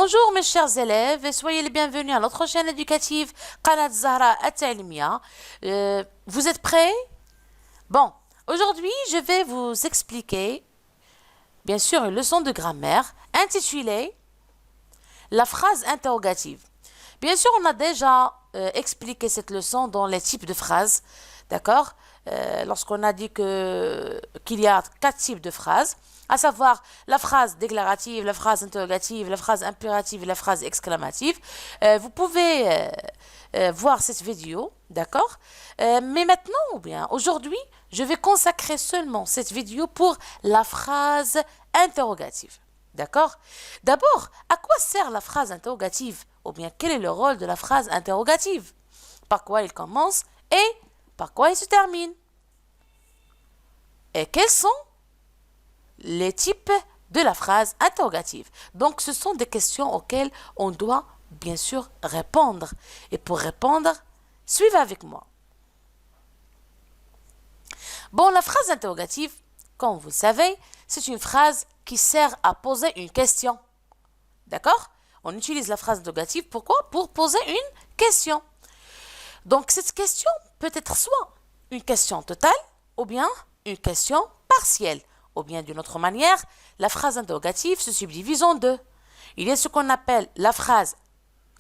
Bonjour mes chers élèves et soyez les bienvenus à notre chaîne éducative Qanat Zahra At-Ta'limia. Vous êtes prêts? Bon, aujourd'hui je vais vous expliquer bien sûr une leçon de grammaire intitulée la phrase interrogative. Bien sûr on a déjà expliqué cette leçon dans les types de phrases, d'accord? Lorsqu'on a dit qu'il y a 4 types de phrases, à savoir la phrase déclarative, la phrase interrogative, la phrase impérative et la phrase exclamative. Vous pouvez voir cette vidéo, d'accord? Mais maintenant, ou bien aujourd'hui, je vais consacrer seulement cette vidéo pour la phrase interrogative, d'accord? D'abord, à quoi sert la phrase interrogative? Ou bien quel est le rôle de la phrase interrogative? Par quoi il commence et par quoi il se termine? Et quels sont les types de la phrase interrogative? Donc, ce sont des questions auxquelles on doit bien sûr répondre. Et pour répondre, suivez avec moi. Bon, la phrase interrogative, comme vous le savez, c'est une phrase qui sert à poser une question. D'accord? On utilise la phrase interrogative, pourquoi? Pour poser une question. Donc, cette question peut être soit une question totale ou bien une question partielle. Ou bien d'une autre manière, la phrase interrogative se subdivise en deux. Il y a ce qu'on appelle la phrase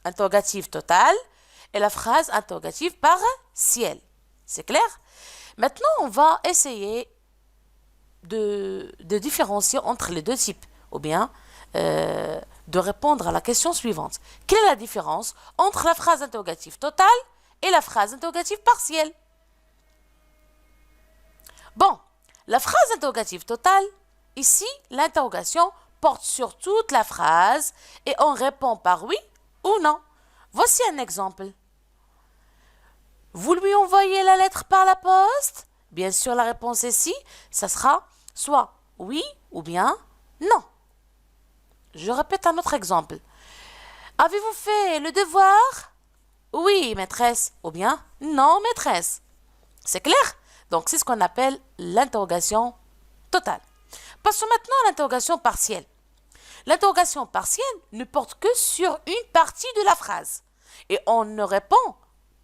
interrogative totale et la phrase interrogative partielle. C'est clair? Maintenant, on va essayer de différencier entre les deux types. Ou bien de répondre à la question suivante. Quelle est la différence entre la phrase interrogative totale et la phrase interrogative partielle? Bon, la phrase interrogative totale, ici, l'interrogation porte sur toute la phrase et on répond par oui ou non. Voici un exemple. Vous lui envoyez la lettre par la poste? Bien sûr, la réponse ici, ça sera soit oui ou bien non. Je répète un autre exemple. Avez-vous fait le devoir? Oui, maîtresse. Ou bien non, maîtresse. C'est clair? Donc, c'est ce qu'on appelle l'interrogation totale. Passons maintenant à l'interrogation partielle. L'interrogation partielle ne porte que sur une partie de la phrase. Et on ne répond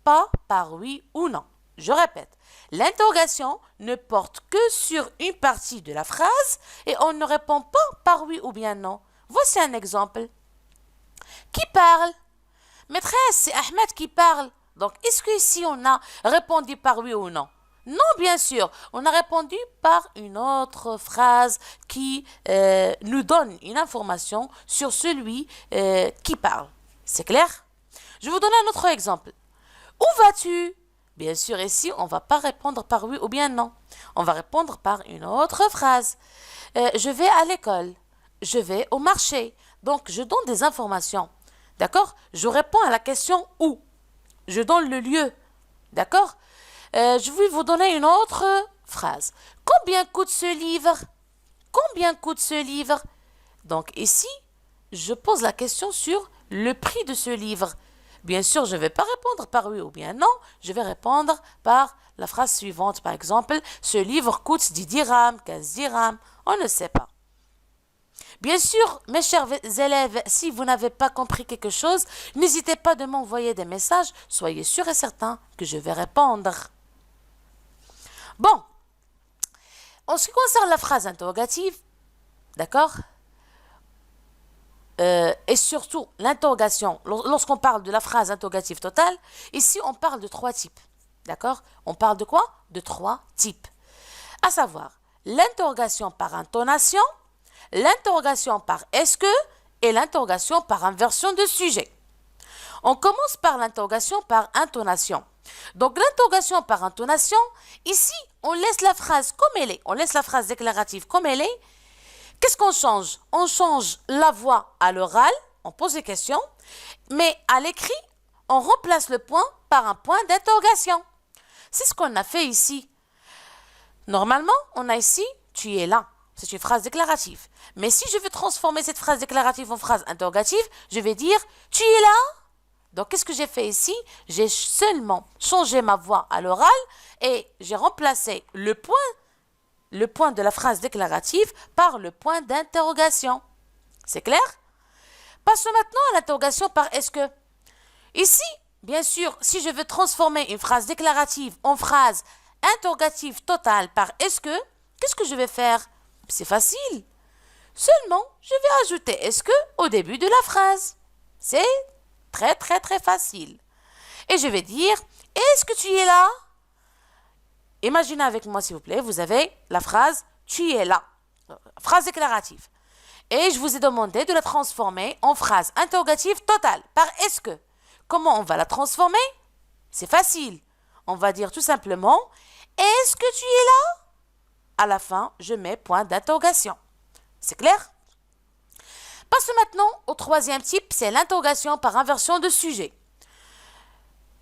pas par oui ou non. Je répète, l'interrogation ne porte que sur une partie de la phrase et on ne répond pas par oui ou bien non. Voici un exemple. Qui parle? Maîtresse, c'est Ahmed qui parle. Donc, est-ce qu'ici on a répondu par oui ou non? Non, bien sûr, on a répondu par une autre phrase qui nous donne une information sur celui qui parle. C'est clair? Je vous donne un autre exemple. Où vas-tu? Bien sûr, ici, on ne va pas répondre par oui ou bien non. On va répondre par une autre phrase. Je vais à l'école. Je vais au marché. Donc, je donne des informations. D'accord? Je réponds à la question où. Je donne le lieu. D'accord? Je vais vous donner une autre phrase. Combien coûte ce livre? Combien coûte ce livre? Donc ici, je pose la question sur le prix de ce livre. Bien sûr, je ne vais pas répondre par oui ou bien non. Je vais répondre par la phrase suivante. Par exemple, ce livre coûte 10 dirhams, 15 dirhams. On ne sait pas. Bien sûr, mes chers élèves, si vous n'avez pas compris quelque chose, n'hésitez pas de m'envoyer des messages. Soyez sûrs et certains que je vais répondre. Bon, en ce qui concerne la phrase interrogative, d'accord, et surtout l'interrogation, lorsqu'on parle de la phrase interrogative totale, ici on parle de 3 types, d'accord? On parle de quoi? De 3 types, à savoir l'interrogation par intonation, l'interrogation par est-ce que et l'interrogation par inversion de sujet. On commence par l'interrogation par intonation. Donc, l'interrogation par intonation, ici, on laisse la phrase comme elle est. On laisse la phrase déclarative comme elle est. Qu'est-ce qu'on change? On change la voix à l'oral, on pose des questions, mais à l'écrit, on remplace le point par un point d'interrogation. C'est ce qu'on a fait ici. Normalement, on a ici « tu es là ». C'est une phrase déclarative. Mais si je veux transformer cette phrase déclarative en phrase interrogative, je vais dire « tu es là ». Donc, qu'est-ce que j'ai fait ici? J'ai seulement changé ma voix à l'oral et j'ai remplacé le point de la phrase déclarative par le point d'interrogation. C'est clair? Passons maintenant à l'interrogation par est-ce que. Ici, bien sûr, si je veux transformer une phrase déclarative en phrase interrogative totale par est-ce que, qu'est-ce que je vais faire? C'est facile. Seulement, je vais ajouter est-ce que au début de la phrase. C'est très très très facile. Et je vais dire est-ce que tu es là? Imaginez avec moi s'il vous plaît, vous avez la phrase tu es là. Phrase déclarative. Et je vous ai demandé de la transformer en phrase interrogative totale par est-ce que. Comment on va la transformer? C'est facile. On va dire tout simplement est-ce que tu es là? À la fin, je mets point d'interrogation. C'est clair? Passons maintenant au troisième type, c'est l'interrogation par inversion de sujet.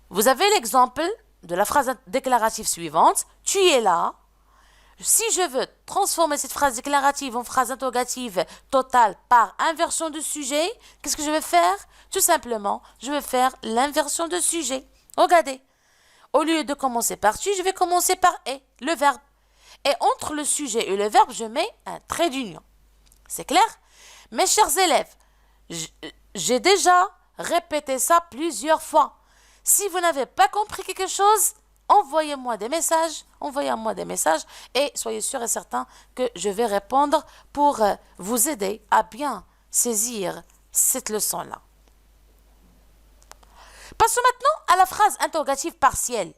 Vous avez l'exemple de la phrase déclarative suivante. Tu es là. Si je veux transformer cette phrase déclarative en phrase interrogative totale par inversion de sujet, qu'est-ce que je vais faire? Tout simplement, je vais faire l'inversion de sujet. Regardez. Au lieu de commencer par tu, je vais commencer par est, le verbe. Et entre le sujet et le verbe, je mets un trait d'union. C'est clair? Mes chers élèves, j'ai déjà répété ça plusieurs fois. Si vous n'avez pas compris quelque chose, envoyez-moi des messages et soyez sûrs et certains que je vais répondre pour vous aider à bien saisir cette leçon-là. Passons maintenant à la phrase interrogative partielle.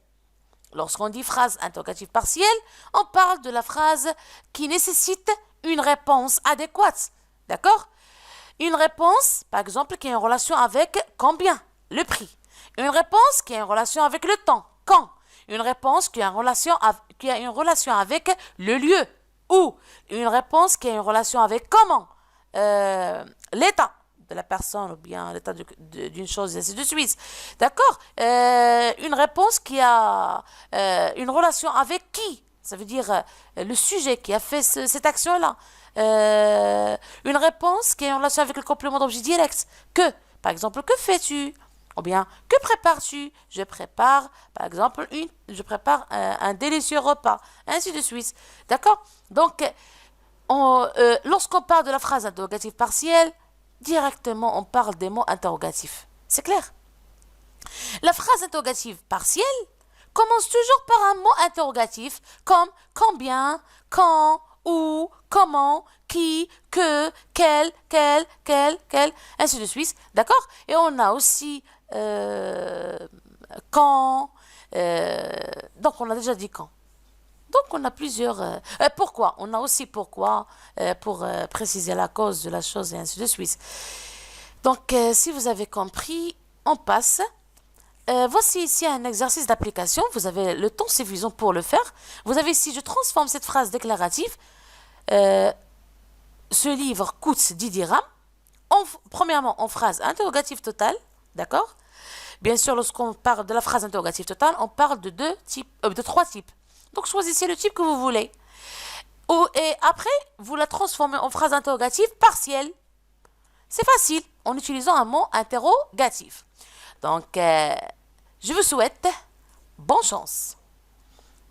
Lorsqu'on dit phrase interrogative partielle, on parle de la phrase qui nécessite une réponse adéquate. D'accord? Une réponse, par exemple, qui a une relation avec combien? Le prix. Une réponse qui a une relation avec le temps. Quand? Une réponse qui a une relation avec le lieu. Où? Une réponse qui a une relation avec comment? L'état de la personne ou bien l'état d'une chose et ainsi de suite. D'accord? Une réponse qui a une relation avec qui? Ça veut dire le sujet qui a fait cette action-là. Une réponse qui est en relation avec le complément d'objet direct. Que? Par exemple, que fais-tu? Ou bien, que prépares-tu? Je prépare, par exemple, un délicieux repas. Ainsi de suite. D'accord? Donc, lorsqu'on parle de la phrase interrogative partielle, directement, on parle des mots interrogatifs. C'est clair? La phrase interrogative partielle commence toujours par un mot interrogatif comme combien, quand, où, comment, qui, que, quel, ainsi de suite. D'accord? Et on a aussi quand. Donc, on a déjà dit quand. Donc, on a plusieurs... pourquoi? On a aussi pourquoi pour préciser la cause de la chose et ainsi de suite. Donc, si vous avez compris, on passe. Voici ici un exercice d'application. Vous avez le temps suffisant pour le faire. Vous avez ici, je transforme cette phrase déclarative. Ce livre coûte 10 dirhams. Premièrement, en phrase interrogative totale. D'accord? Bien sûr, lorsqu'on parle de la phrase interrogative totale, on parle de trois types. Donc, choisissez le type que vous voulez. Et après, vous la transformez en phrase interrogative partielle. C'est facile, en utilisant un mot interrogatif. Donc, je vous souhaite bonne chance.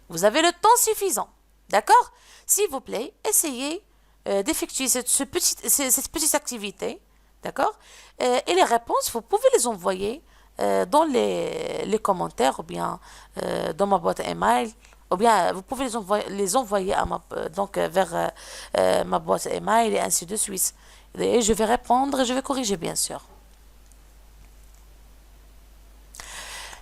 Vous avez le temps suffisant. D'accord? S'il vous plaît, essayez d'effectuer cette petite activité. D'accord? Et les réponses, vous pouvez les envoyer dans les commentaires ou bien dans ma boîte email. Ou bien vous pouvez les envoyer vers ma boîte email et ainsi de suite. Et je vais répondre et je vais corriger bien sûr.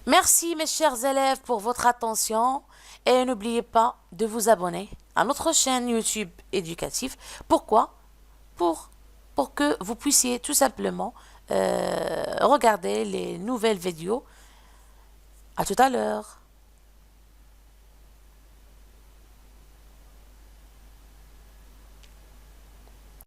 Merci mes chers élèves pour votre attention et n'oubliez pas de vous abonner à notre chaîne YouTube éducative. Pourquoi? Pour que vous puissiez tout simplement regarder les nouvelles vidéos. À tout à l'heure.